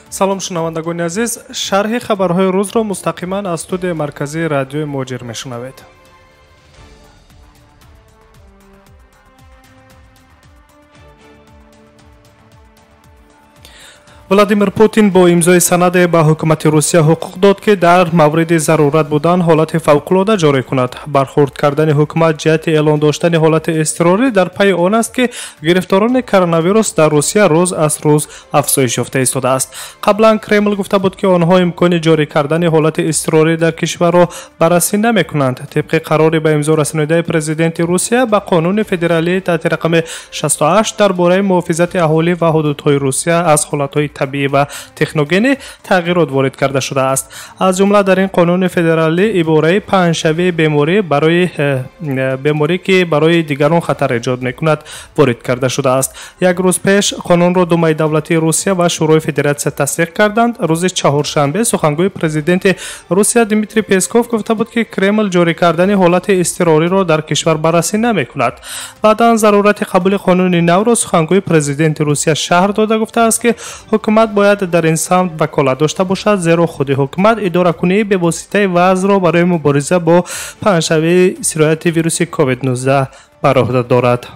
салом шунавандагони азиз, шарҳи хабарҳои рӯзро мустақиман аз студияи марказии радиои Моҷир мешунавед. владимир Путин бо имзои санаде ба ҳукумати Русия ҳуқуқ дод ки дар мавриди зарурат будан ҳолати фавқулода ҷорӣ кунад. Бархурд кардани ҳукумат ҷиҳати эълон доштани ҳолати изтирорӣ дар пайи он аст ки гирифторони коронавирус дар Русия рӯз аз рӯз афзоиш ёфта истодааст. қаблан Кремл гуфта буд ки онҳо имкони ҷорӣ кардани ҳолати изтирорӣ дар кишварро баррасӣ намекунанд. тибқи қарори ба имзо расонидаи президенти Русия ба қонуни федералии таҳти рақами 68 дар бораи муҳофизати аҳолӣ ва ҳудудҳои Русия аз ҳолатҳои табиӣ ва техногенӣ тағйирот ворид карда шудааст. аз ҷумла дар ин қонуни федералӣ ибораи паҳншавии беморӣ ки барои дигарон хатар эҷод мекунад ворид карда шудааст. як рӯз пеш қонунро думаи давлатии Русия ва шӯрои федератсия тасдиқ карданд. рӯзи чаҳоршанбе сухангӯи президенти Русия Дмитрий Песков гуфта буд ки Кремл ҷорӣ кардани ҳолати изтирориро дар кишвар баррасӣ намекунад. баъдан зарурати қабули қонуни навро сухангӯи президенти Русия шаҳр дода гуфтааст ки ҳукумат бояд дар ин самт ваколат дошта бошад, зеро худи ҳукумат идоракунии бевоситаи вазъро барои мубориза бо паҳншавии сирояти вируси COVID-19 бар оҳда дорад.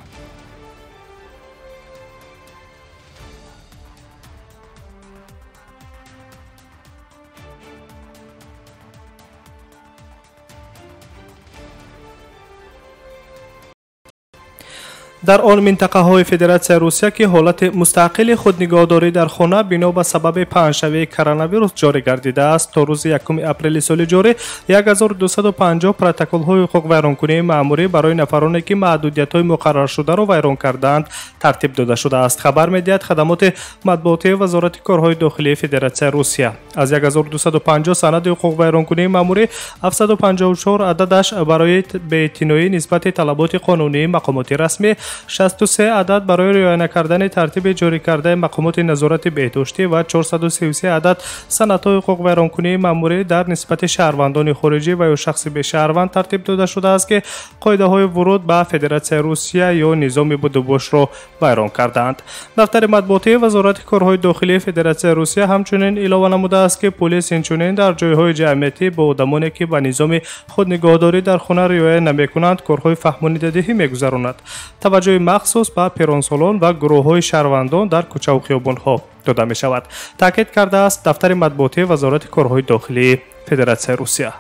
дар он минтақаҳои федератсияи Русия ки ҳолати мустақили худнигоҳдорӣ дар хона бино ба сабаби паҳншавии коронавирус ҷорӣ гардидааст, то рӯзи 1 апрели соли ҷорӣ 1250 протоколҳои ҳуқуқвайронкунии маъмурӣ барои нафароне ки маҳдудиятҳои муқарраршударо вайрон карданд тартиб дода шудааст. хабар медиҳад хадамоти матбуотии вазорати корҳои дохилии федератсияи Русия. аз 1250 санади ҳуқуқвайронкунии маъмурӣ 754 ададаш барои беэътиноӣ нисбати талаботи қонунии мақомоти расмӣ, 63 адад барои риоя накардани тартиби ҷорикардаи мақомоти назорати беҳдоштӣ ва 433 адад санадҳои ҳуқуқвайронкунии маъмурӣ дар нисбати шаҳрвандони хориҷӣ ва ё шахси бешаҳрванд тартиб дода шудааст ки қоидаҳои вуруд ба Федератсияи Русия ё низоми будубошро вайрон карданд. дафтари матбуотии вазорати корҳои дохилии Федератсияи Русия ҳамчунин илова намудааст ки полис инчунин дар ҷойҳои ҷамъиятӣ бо одамоне ки ба низоми худнигоҳдорӣ дар хона риоя намекунанд корҳои фаҳмонидадиҳӣ мегузаронад. таваҷҷӯҳи махсус ба перронсолон ва гурӯҳҳои шаҳрвандон дар кӯчаву хиёбонҳо дода мешавад, таъкид кардааст дафтари матбуотии вазорати корҳои дохилии Федератсияи Русия.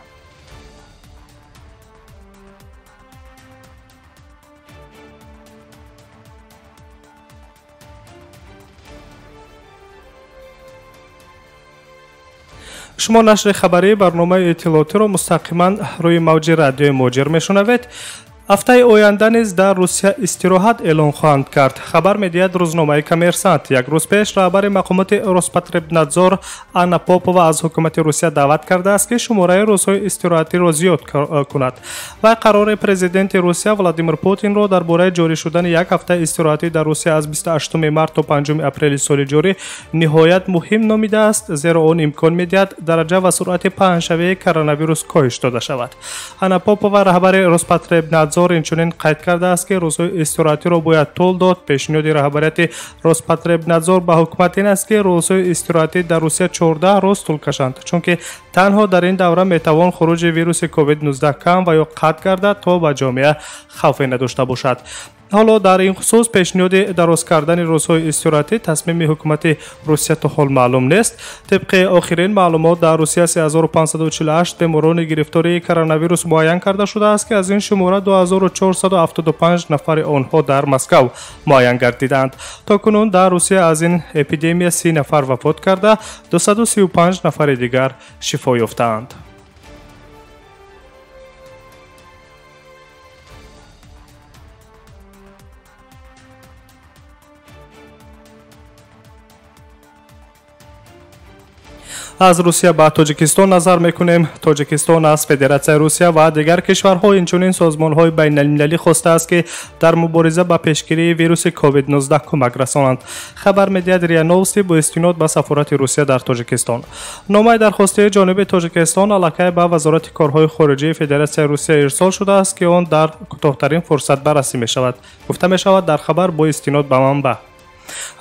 шумо нашри хабарии барномаи иттилоотиро мустақиман рӯи мавҷи радиои Моҷир мешунавед. ҳафтаи оянда низ дар Русия истироҳат эълон хоҳанд кард. хабар медиҳад рӯзномаи Коммерсант. як рӯз пеш раҳбари мақомоти Роспотребнадзор Анна Попова аз ҳукумати Русия даъват кардааст ки шумораи рӯзҳои истироҳатиро зиёд кунад. вай қарори президенти Русия Владимир Путинро дар бораи ҷорӣ шудани як ҳафтаи истироҳатӣ дар Русия аз 28 март то 5 апрели соли ҷорӣ ниҳоят муҳим номидааст, зеро он имкон медиҳад дараҷа ва суръати паҳншавии коронавирус коҳиш дода шавад. Анна Попова раҳбари Роспотребнадзор инчунин қайд кардааст ки рӯзҳои истироҳатиро бояд тӯл дод. пешниҳоди раҳбарияти Роспотребнадзор ба ҳукумат ин аст ки рӯзҳои истироҳатӣ дар Русия 14 рӯз тӯл кашанд, чунки танҳо дар ин давра метавон хуруҷи вируси COVID-19 кам ва ё қатъ гардад, то ба ҷомеа хавфе надошта бошад. ҳоло дар ин хусус пешниҳоди дароз кардани рӯзҳои истироҳатӣ тасмими ҳукумати Русия то ҳол маълум нест. тибқи охирин маълумот дар Русия 3548 беморони гирифтории коронавирус муайян карда шудааст ки аз ин шумора 2475 нафари онҳо дар Москав муайян гардиданд. то кунун дар Русия аз ин эпидемия 30 нафар вафот карда 235 нафари дигар шифо ёфтаанд. аз Русия ба Тоҷикистон назар мекунем. Тоҷикистон аз Федератсияи Русия ва дигар кишварҳо инчунин созмонҳои байналмилалӣ хостааст ки дар мубориза ба пешгирии вируси COVID-19 кӯмак расонанд. хабар медиҳад РИА Новости бо истинод ба сафорати Русия дар Тоҷикистон. номаи дархостии ҷониби Тоҷикистон аллакай ба вазорати корҳои хориҷии Федератсияи Русия ирсол шудааст ки он дар кӯтоҳтарин фурсат баррасӣ мешавад. гуфта мешавад дар хабар бо истинод ба манбаъ.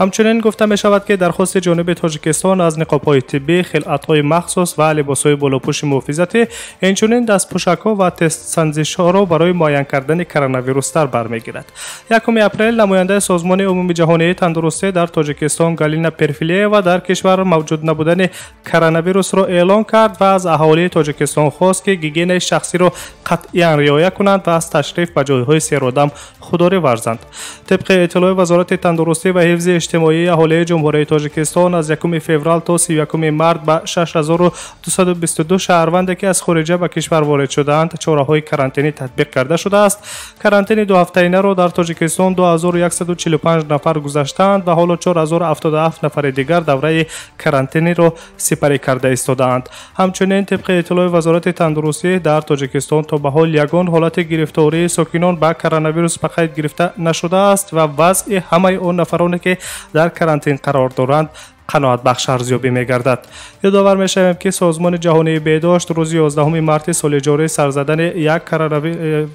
همچنین گفته می شود که درخواست جانب تاجیکستان از نقاب‌های طبی، خلعت‌های مخصوص و لباس‌های بالاپوش محافظتی، اینچنین دستپوشک‌ها و تست سنجش‌ها را برای معاین کردن کرونا ویروس در بر می‌گیرد. 1 اپریل نماینده سازمان عمومی جهانی تندرستی در تاجیکستان گالینا پرفیلیوا در کشور موجود نبودن کرونا ویروس را اعلام کرد و از اهالی تاجیکستان خواست که گیگین شخصی را قطعاً رعایت کنند و از تشریف به جای‌های سیرودم خودداری ورزند. طبق اطلاع وزارت تندرستی و حفظ اجتماعی اهالی جمهوری تاجیکستان از 1 فوریه تا 31 مارس به 6222 شهروندی که از خارج به کشور وارد شدند چاره‌های کرانتینی تطبیق کرده شده است. کرانتین 2 هفته‌ای را در تاجیکستان 2145 نفر گذاشتند و حالا 4077 نفر دیگر دوره کرانتینی را سپری کرده ایستادند. همچنین طبق اطلاع وزارت تندرستی در تاجیکستان تا به حال یگان حالت گرفتاری ساکنان به کرونا ویروس به قید گرفته نشده است و وضع همه آن نفرانی که در کرانتین قرار دارند قناعت بخش ارزیابی می گردد. یادآور می شویم که سازمان جهانی بهداشت روز 11 مارس سال جاری سر زدن یک کرونا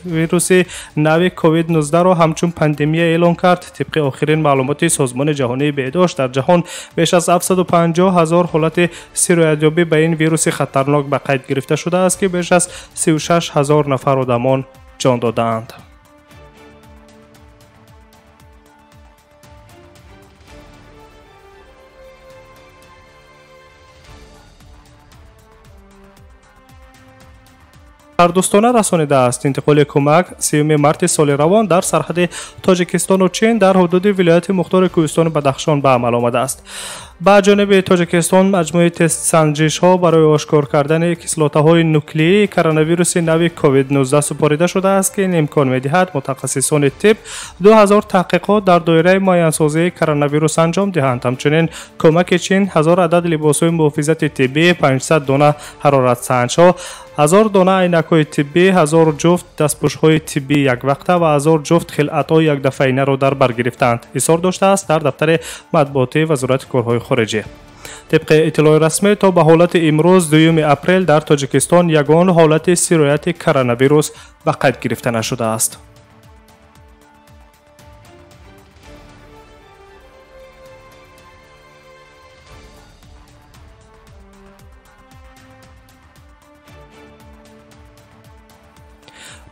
ویروس نو کووید 19 را همچون پاندمی اعلام کرد. طبق آخرین معلومات سازمان جهانی بهداشت در جهان بیش از 750,000 حالت سیرویابی به این ویروس خطرناک به قید گرفته شده است که بیش از 36,000 نفر آدمان جان دادند. دوستانه رسانیده است انتقال کمک 3 مارس سال روان در سرحد تاجیکستان و چین در حدود ولایت مختار کوهستان بدخشان به عمل آمده است. با جانب تاجیکستان مجموعه تست سنجش ها برای آشکار کردن کسلاته های نوکلئی کرونا ویروس نو کووید 19 سپاریده شده است که این امکان می دهد متخصصان طب 2000 تحقیقات در دایره معاین سازی کرونا ویروس انجام دهند. همچنین کمک چین 1000 عدد لباس های محافظت طبی، 500 دانه حرارت سنج ها، 1000 دانه عینک‌های طبی، 1000 جفت دستپوش‌های طبی یک وقته و 1000 جفت خلعت‌های یک دفعینه را در بر گرفتند. اظهار داشته است در دفتر مطبوعاتی وزارت کارهای خارجه. طبق اطلاع رسمی تا به حالت امروز 2 اپریل در تاجیکستان یگان حالت سرایت کرونا ویروس به قید گرفته نشده است.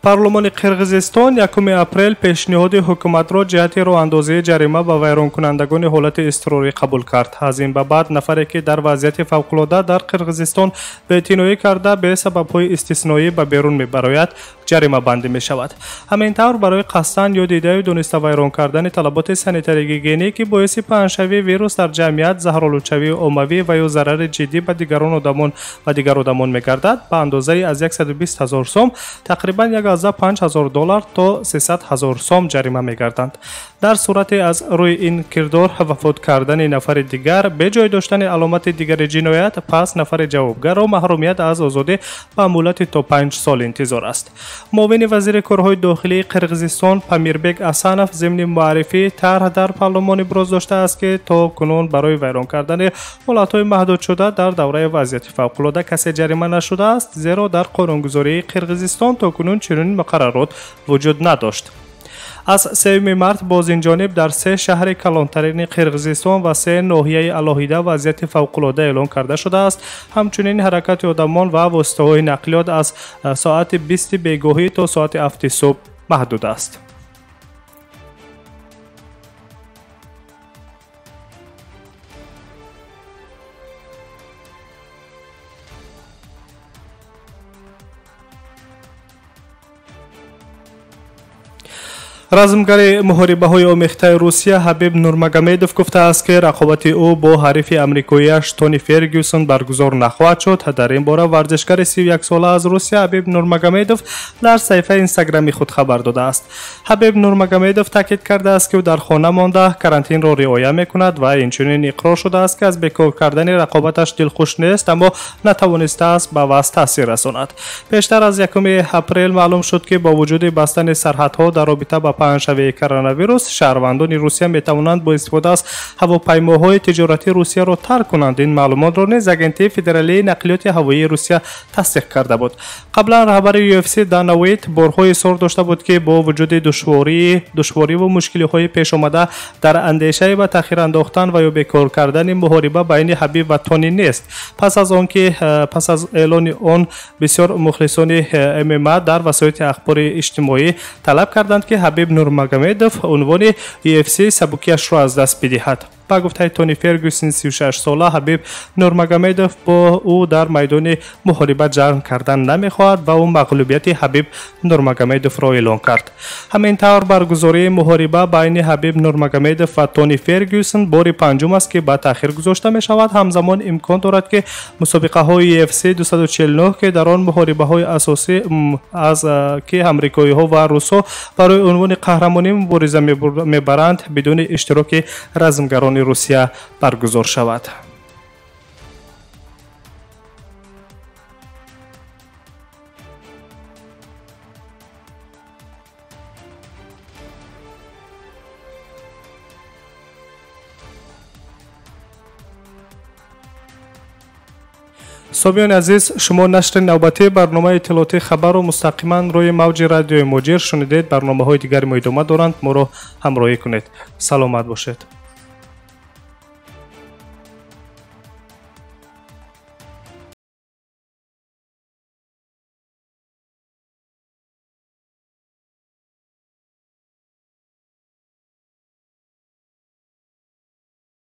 پارلمان قرقیزستان 1 اپریل پیشنهاد حکومت را جهت راه اندازی جریمه به ویران کنندگان حالت اضطراری قبول کرد. از این به بعد نفری که در وضعیت فوق‌العاده در قرقیزستان بی‌اعتنایی کرده به سبب‌های استثنایی به بیرون می‌براید جریمه بندی می شود. همینطور برای قصداً یا دیده دونسته ویران کردن طلبات سانیتری گیگینی که باعث پنهانشوی ویروس در جمعیت، زهرآلودشوی عمومی و یا ضرر جدی به دیگر آدمان می‌گردد به اندازه از 120,000 سوم تقریباً 15,000 دلار تا 300,000 سوم جریمه می‌گردند. در صورت از روی این کردار وفات کردن نفر دیگر به جای داشتن علامت دیگر جنایت، پس نفر جوابگر را محرومیت از آزادی به مهلت تا 5 سال انتظار است. معاون وزیر کارهای داخلی قرقیزستان پامیربک اسانف ضمن معرفی طرح در پارلمان ابراز داشته است که تا کنون برای ویران کردن حالت‌های محدود شده در دوره وضعیت فوق‌العاده کسی جریمه نشده است، زیرا در قانونگذاری قرقیزستان تا کنون چنین مقررات وجود نداشت. از 3 مارس باز این جانب در 3 شهر کلانترین قرقیزستان و 3 ناحیه علاهیده وضعیت فوق‌العاده اعلان کرده شده است. همچنین حرکت آدمان و واسطه‌های نقلیات از ساعت 20 بیگاهی تا ساعت 7 صبح محدود است. رزمگر محاربه‌های آمیخته روسیه حبیب نورمگامدوف گفته است که رقابت او با حریف آمریکایی‌اش تونی فرگوسن برگزار نخواهد شد. در این باره ورزشکار 31 ساله از روسیه حبیب نورمگامدوف در صفحه اینستاگرامی خود خبر داده است. حبیب نورمگامدوف تاکید کرده است که او در خانه مانده کرانتین را رعایت می‌کند و اینچنین اقرار شده است که از بیکار کردن رقابتش دلخوش نیست، اما نتوانسته است به وضع تاثیر رساند. پیشتر از 1 اپریل معلوم شد که با وجود بستن سرحدها در رابطه با паҳншавии коронавирус, шаҳрвандони русия метавонанд бо истифода аз ҳавопаймоҳои тиҷоратии русияро тарк кунанд. Ин маълумотро низ агентии федералии нақлиёти ҳавоии русия тасдиқ карда буд. қаблан раҳбари UFC Дана Уайт борҳо изҳор дошта буд ки бо вуҷуди душвориву мушкилиҳои пешомада дар андешаи ба таъхир андохтан ва ё бекор кардани муҳориба байни Ҳабиб ва Тони нест. Пас аз эълони он бисёр мухлисони ММА дар васоити ахбори иҷтимоӣ талаб карданд ки Ҳабиб Нурмагомедов унвони UFC сабукиашро аз даст бидиҳад. Ба гуфтаи Тони Фергюсон 36-сола, Ҳабиб Нурмагомедов бо ӯ дар майдони муҳориба ҷанг кардан намехоҳад ва ӯ мағлубияти Ҳабиб Нурмагомедовро эълон кард. Ҳамин тавр баргузории муҳориба байни Ҳабиб Нурмагомедов ва Тони Фергюсон бори панҷум аст ки ба таъхир гузошта мешавад. Ҳамзамон имкон дорад ки мусобиқаҳои UFC 249 ки дар он муҳорибаҳои асосӣ аз ки амрикоиҳо ва русҳо барои унвони қаҳрамонӣ мубориза мебаранд бидуни иштироки размгарони Русия баргузор шавад. собиёни азиз, шумо нашри навбатии барномаи иттилоотии хабару мустақиман рӯи мавҷи радиои Моҷир шунидед. Барномаҳои дигари мо идома доранд. Моро ҳамроҳӣ кунед. Саломат бошед.